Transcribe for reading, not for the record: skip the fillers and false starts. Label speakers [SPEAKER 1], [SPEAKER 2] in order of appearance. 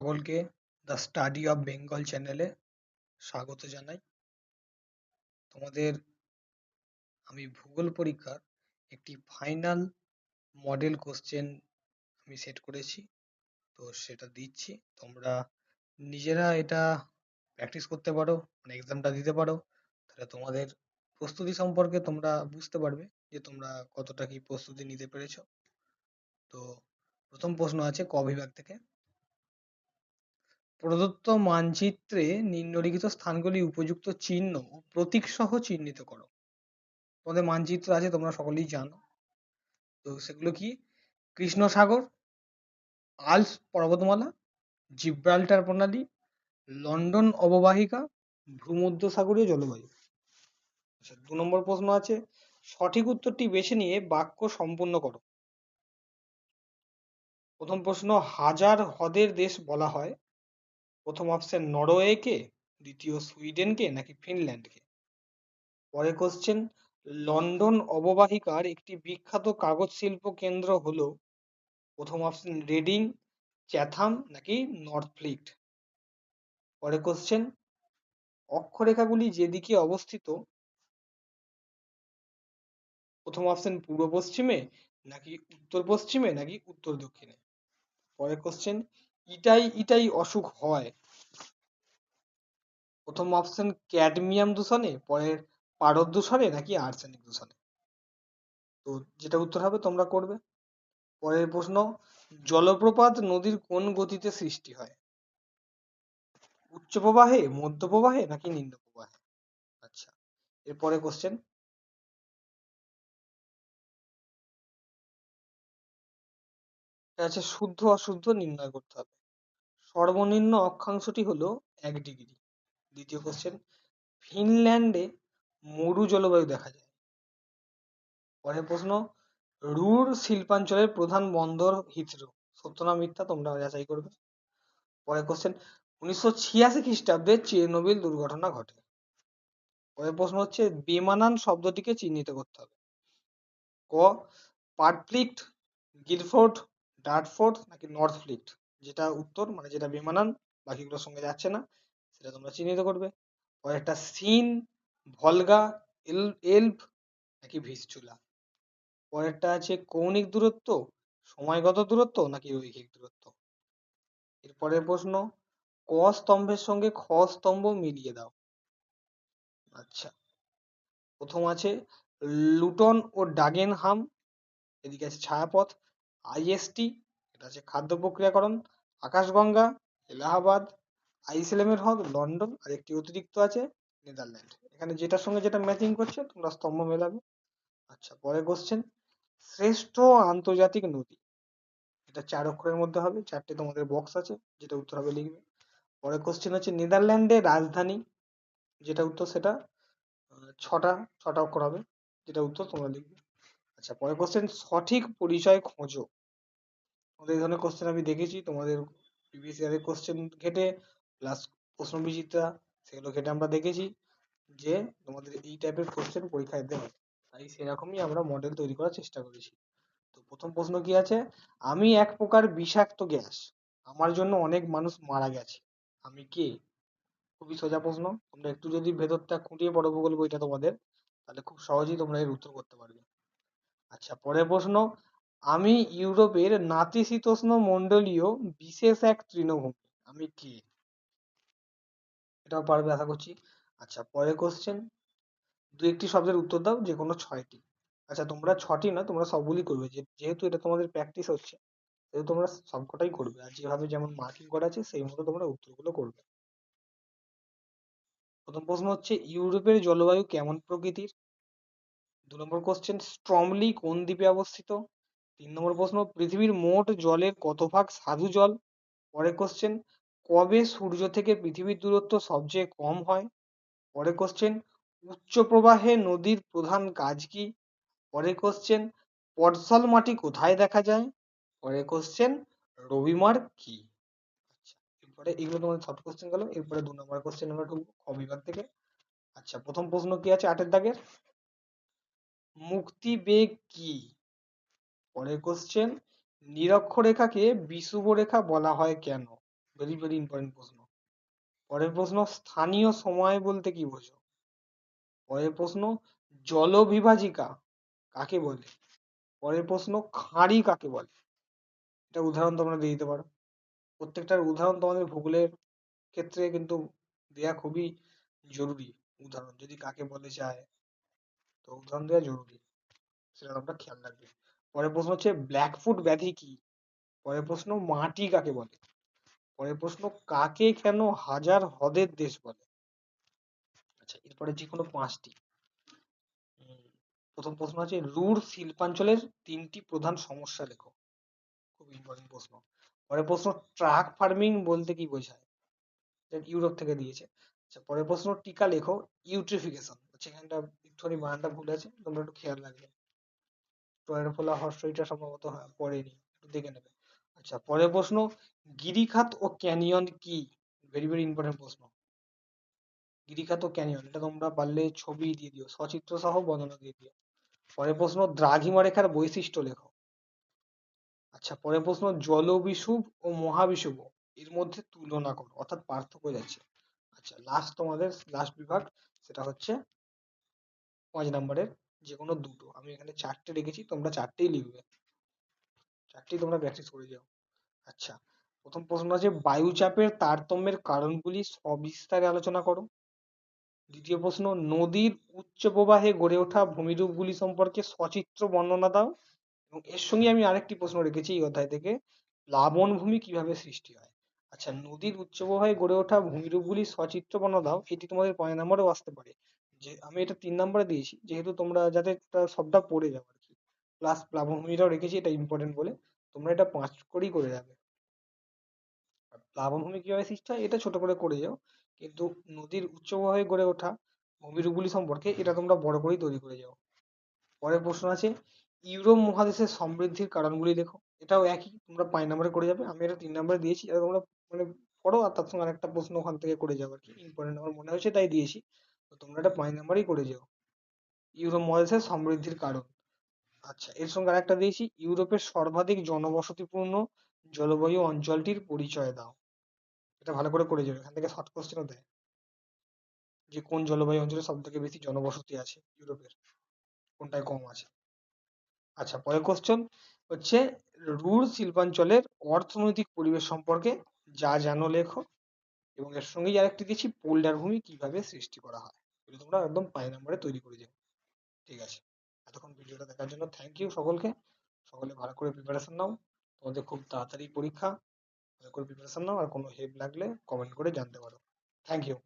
[SPEAKER 1] সকলকে the study of Bengal চ্যানেলে স্বাগত জানাই। তোমাদের আমি ভূগোল পরীক্ষার একটি ফাইনাল মডেল কোশ্চেন আমি সেট করেছি, তো সেটা দিচ্ছি। তোমরা নিজেরা এটা প্র্যাকটিস করতে পারো, মানে এক্সামটা দিতে পারো, তাহলে তোমাদের প্রস্তুতি সম্পর্কে তোমরা বুঝতে পারবে যে তোমরা কতটা কি প্রস্তুতি নিতে পেরেছো। তো প্রথম প্রশ্ন আছে ক বিভাগ থেকে। প্রদত্ত মানচিত্রে নিম্নলিখিত স্থানগুলি উপযুক্ত চিহ্ন ও প্রতীক সহ চিহ্নিত করো। তোমাদের মানচিত্র আছে, তোমরা সকলেই জানো। তো সেগুলো কি? কৃষ্ণ সাগর, আল্পস পর্বতমালা, জিব্রাল্টার প্রণালী, লন্ডন অববাহিকা, ভূমধ্যসাগরীয় জলবায়ু। আচ্ছা, 2 নম্বর প্রশ্ন আছে সঠিক উত্তরটি বেছে নিয়ে বাক্য সম্পূর্ণ করো। প্রথম প্রশ্ন, হাজার হ্রদের দেশ বলা হয়। প্রথম অপশন নরওয়েকে, দ্বিতীয় সুইডেনকে নাকি ফিনল্যান্ডকে। পরের কোশ্চেন, লন্ডন অববাহিকার একটি বিখ্যাত কাগজ শিল্প কেন্দ্র হলো। প্রথম অপশন রিডিং, চ্যাথাম নাকি নর্থফ্লিট। পরের কোশ্চেন, অক্ষরেখাগুলি যেদিকে অবস্থিত। প্রথম অপশন পূর্ব পশ্চিমে নাকি উত্তর পশ্চিমে নাকি উত্তর দক্ষিণে। পরের কোশ্চেন, ইটাই ইটাই অসুখ হয়। প্রথম অপশন ক্যাডমিয়াম দূষণে, পরের পারদ দূষণে নাকি আর্সেনিক দূষণে। তো যেটা উত্তর হবে তোমরা করবে। পরের প্রশ্ন, জলপ্রপাত নদীর কোন গতিতে সৃষ্টি হয়? উচ্চ প্রবাহে, মধ্য প্রবাহে নাকি নিম্ন প্রবাহে। আচ্ছা, এরপরে কোশ্চেন, আছে শুদ্ধ অশুদ্ধ নির্ণয় করতে হবে। সর্বনিম্ন অক্ষাংশটি হলো 1 ডিগ্রি। দ্বিতীয় কোশ্চেন, ফিনল্যান্ডে মরু জলবায়ু দেখা যায়। পরের প্রশ্ন, রুর শিল্পাঞ্চলের প্রধান বন্দর হিথ্রো। সত্য না মিথ্যা তোমরা যাচাই করবে। পরের কোশ্চেন, 1986 খ্রিস্টাব্দে চেরনোবিল দুর্ঘটনা ঘটে। পরের প্রশ্ন হচ্ছে বেমানান শব্দটিকে চিহ্নিত করতে হবে। ক পারফ্লিক্ট, গিলফোর্ড, ডার্টফোর্ড নাকি নর্থফ্লিট। যেটা উত্তর, মানে যেটা বেমানান, বাকিগুলোর সঙ্গে যাচ্ছে না, সেটা তোমরা চিহ্নিত করবে। পরেরটা সিন, ভলগা, এলব নাকি ভিস্চুলা। পরেরটা আছে কৌণিক দূরত্ব, সময়গত দূরত্ব নাকি রৈখিক দূরত্ব। এরপরের প্রশ্ন, ক স্তম্ভের সঙ্গে খ স্তম্ভ মিলিয়ে দাও। আচ্ছা, প্রথম আছে লুটন ও ডাগেনহাম, এদিকে আছে ছায়াপথ। আইএসটি, এটা আছে খাদ্য প্রক্রিয়াকরণ। আকাশগঙ্গা, এলাহাবাদ। আইসল্যান্ডের হ্রদ, লন্ডন। আর একটি অতিরিক্ত আছে নেদারল্যান্ড। এখানে যেটার সঙ্গে যেটা ম্যাচিং করছে তোমরা স্তম্ভ মেলাবে। আচ্ছা, পরের কোশ্চেন, শ্রেষ্ঠ আন্তর্জাতিক নদী। এটা 4 অক্ষরের মধ্যে হবে, 4টে তোমাদের বক্স আছে, যেটা উত্তর হবে লিখবে। পরের কোশ্চেন হচ্ছে নেদারল্যান্ডের রাজধানী। যেটা উত্তর সেটা 6টা অক্ষর হবে, যেটা উত্তর তোমরা লিখবে। আচ্ছা, পরের কোশ্চেন, সঠিক পরিচয় খোঁজো। তোমাদের এই ধরনের কোশ্চেন আমি দেখেছি তোমাদের প্রিভিয়াস ইয়ারের কোশ্চেন ঘেটে প্লাস প্রশ্ন বিচিত্রা, সেগুলো ঘেটে আমরা দেখেছি যে তোমাদের এই টাইপের কোশ্চেন পরীক্ষায় দেওয়া হয়। তাই সেরকমই আমরা মডেল তৈরি করার চেষ্টা করেছি। তো প্রথম প্রশ্ন কি আছে, আমি এক প্রকার বিষাক্ত গ্যাস, আমার জন্য অনেক মানুষ মারা গেছে, আমি কে? খুবই সোজা প্রশ্ন, তোমরা একটু যদি ভেতরটা খুঁটিয়ে পড়ো ভূগোল বইটা তোমাদের, তাহলে খুব সহজেই তোমরা এর উত্তর করতে পারবে। আচ্ছা, পরের প্রশ্ন, আমি ইউরোপের নাতিশীতোষ্ণ মণ্ডলীয় বিশেষ এক তৃণভূমি, আমি কে? এটাও পারবে আশা করছি। আচ্ছা, পরের কোশ্চেন, দু একটি শব্দের উত্তর দাও, যে কোনো 6টি। আচ্ছা, তোমরা 6টি না, তোমরা সবগুলি করবে, যেহেতু এটা তোমাদের প্র্যাকটিস হচ্ছে, সেহেতু তোমরা সবকটাই করবে, আর যেভাবে যেমন মার্কিং করা আছে সেই মতো তোমরা উত্তরগুলো করবে। প্রথম প্রশ্ন হচ্ছে ইউরোপের জলবায়ু কেমন প্রকৃতির। 2 নম্বর কোশ্চেন, স্ট্রমলি কোন দ্বীপে অবস্থিত। 3 নম্বর প্রশ্ন, পৃথিবীর মোট জলের কত ভাগ স্বাদু জল। পরের কোশ্চেন, কবে সূর্য থেকে পৃথিবীর দূরত্ব সবচেয়ে কম হয়। পরের কোশ্চেন, উচ্চ প্রবাহে নদীর প্রধান কাজ কি। পরের কোশ্চেন, পটসল মাটি কোথায় দেখা যায়। পরের কোশ্চেন, রবিমার্ক কি। আচ্ছা, এরপরে এগুলো তোমাদের শর্ট কোশ্চেন গেল। এরপরে 2 নম্বর কোশ্চেন আমরা ঢুকবো খ বিভাগ থেকে। আচ্ছা, প্রথম প্রশ্ন কি আছে 8 দাগের, মুক্তি বেগ কি। পরের কোশ্চেন, নিরক্ষরেখাকে বিষুবরেখা বলা হয় কেন। ভেরি ভেরি ইম্পর্টেন্ট প্রশ্ন। পরের প্রশ্ন, স্থানীয় সময় বলতে কি বোঝো? পরের প্রশ্ন, জলবিভাজিকা কাকে বলে? পরের প্রশ্ন, খাঁড়ি কাকে বলে? এটা উদাহরণ তোমরা দিয়ে দিতে পারো। প্রত্যেকটার উদাহরণ তোমাদের ভূগোলের ক্ষেত্রে কিন্তু দেয়া খুবই জরুরি। উদাহরণ যদি কাকে বলে যায়, তো উদাহরণ দেওয়া জরুরি, সেটা তোমরা খেয়াল রাখবে। পরের প্রশ্ন হচ্ছে ব্ল্যাকফুট ব্যাধি কি? পরের প্রশ্ন, মাটি কাকে বলে? পরের প্রশ্ন, কাকে কেন হাজার হ্রদের দেশ বলে? আচ্ছা, এরপরে যে কোনো পাঁচটি। প্রথম প্রশ্ন আছে, রুর শিল্পাঞ্চলের তিনটি প্রধান সমস্যা লেখো। খুব ইম্পর্টেন্ট প্রশ্ন। পরের প্রশ্ন, ট্রাক ফার্মিং বলতে কি বোঝায়? এটা ইউরোপ থেকে দিয়েছে। আচ্ছা, পরের প্রশ্ন, টিকা লেখো ইউট্রিফিকেশন। আচ্ছা, এখানটা একটুখানি বানানটা ভুল আছে, তোমরা একটু খেয়াল রাখবে। টয়ের ফলা হর্ষইটা সম্ভবত পড়েনি, একটু দেখে নেবে। আচ্ছা, পরের প্রশ্ন, গিরিখাত ও ক্যানিয়ন কি? ভেরি ভেরি ইম্পর্টেন্ট প্রশ্ন। গিরিখাত ও ক্যানিয়ন, এটা তোমরা পারলে ছবি দিয়ে দিও, সচিত্র সহ বর্ণনা দিয়ে দিও। পরের প্রশ্ন, দ্রাঘিমা রেখার বৈশিষ্ট্য লেখো। আচ্ছা, পরের প্রশ্ন, জলবিষুব ও মহাবিষুব এর মধ্যে তুলনা করো, অর্থাৎ পার্থক্য যাচ্ছে। আচ্ছা, তোমাদের লাস্ট বিভাগ, সেটা হচ্ছে 5 নম্বরের যে কোনো দুটো। আমি এখানে 4টে রেখেছি, তোমরা 4টেই লিখবে, 4টেই তোমরা প্র্যাকটিস করে যাও। আচ্ছা, প্রথম প্রশ্ন আছে, বায়ুচাপের তারতম্যের কারণগুলি সবিস্তারে আলোচনা করো। দ্বিতীয় প্রশ্ন, নদীর উচ্চ প্রবাহে গড়ে ওঠা ভূমিরূপগুলি সম্পর্কে সচিত্র বর্ণনা দাও। এবং এর সঙ্গে আমি আরেকটি প্রশ্ন রেখেছি এই অধ্যায় থেকে, প্লাবন ভূমি কিভাবে সৃষ্টি হয়? আচ্ছা, নদীর উচ্চ প্রবাহে গড়ে ওঠা ভূমিরূপগুলি সচিত্র বর্ণনা দাও, এটি তোমাদের 5 নম্বরেও আসতে পারে। যে আমি এটা 3 নম্বরে দিয়েছি, যেহেতু তোমরা যাতে এটা সবটা পড়ে যাও আর কি, প্লাস প্লাবন ভূমিটাও রেখেছি, এটা ইম্পর্টেন্ট বলে তোমরা এটা 5 করেই করে যাবে। আর প্লাবন ভূমি কিভাবে সৃষ্টি হয় এটা ছোট করে করে যাও, কিন্তু নদীর উচ্চ প্রবাহে গড়ে ওঠা ভূমিরূপগুলি সম্পর্কে এটা তোমরা বড় করেই তৈরি করে যাও। পরের প্রশ্ন আছে, ইউরোপ মহাদেশের সমৃদ্ধির কারণগুলি লেখো। এটাও একই, তোমরা 5 নম্বরে করে যাবে, আমি এটা 3 নম্বরে দিয়েছি, এটা তোমরা মানে পড়ো, আর তার সঙ্গে আরেকটা প্রশ্ন ওখান থেকে করে যাও আর কি, ইম্পর্টেন্ট আমার মনে হয়েছে তাই দিয়েছি। তো তোমরা এটা 5 নম্বরেই করে যাও, ইউরোপ মহাদেশের সমৃদ্ধির কারণ। আচ্ছা, এর সঙ্গে আরেকটা দিয়েছি, ইউরোপের সর্বাধিক জনবসতিপূর্ণ জলবায়ু অঞ্চলটির পরিচয় দাও। এটা ভালো করে যাবে, এখান থেকে শর্ট কোশ্চেনও দেয়, যে কোন জলবায়ু অঞ্চলে সব থেকে বেশি জনবসতি আছে ইউরোপের, কোনটায় কম আছে। আচ্ছা, পরের কোশ্চেন হচ্ছে, রুর শিল্পাঞ্চলের অর্থনৈতিক পরিবেশ সম্পর্কে যা জানো লেখো। এবং এর সঙ্গেই আরেকটি দিচ্ছি, পোল্ডার ভূমি কিভাবে সৃষ্টি করা হয়। এগুলো তোমরা একদম 5 নম্বরে তৈরি করে যাও। ঠিক আছে, এতক্ষণ ভিডিওটা দেখার জন্য থ্যাংক ইউ সকলকে। সকলে ভালো করে প্রিপারেশন নাও, তোমাদের খুব তাড়াতাড়ি পরীক্ষা, ভালো করে প্রিপারেশন নাও, আর কোনো হেল্প লাগলে কমেন্ট করে জানতে পারো। Thank you.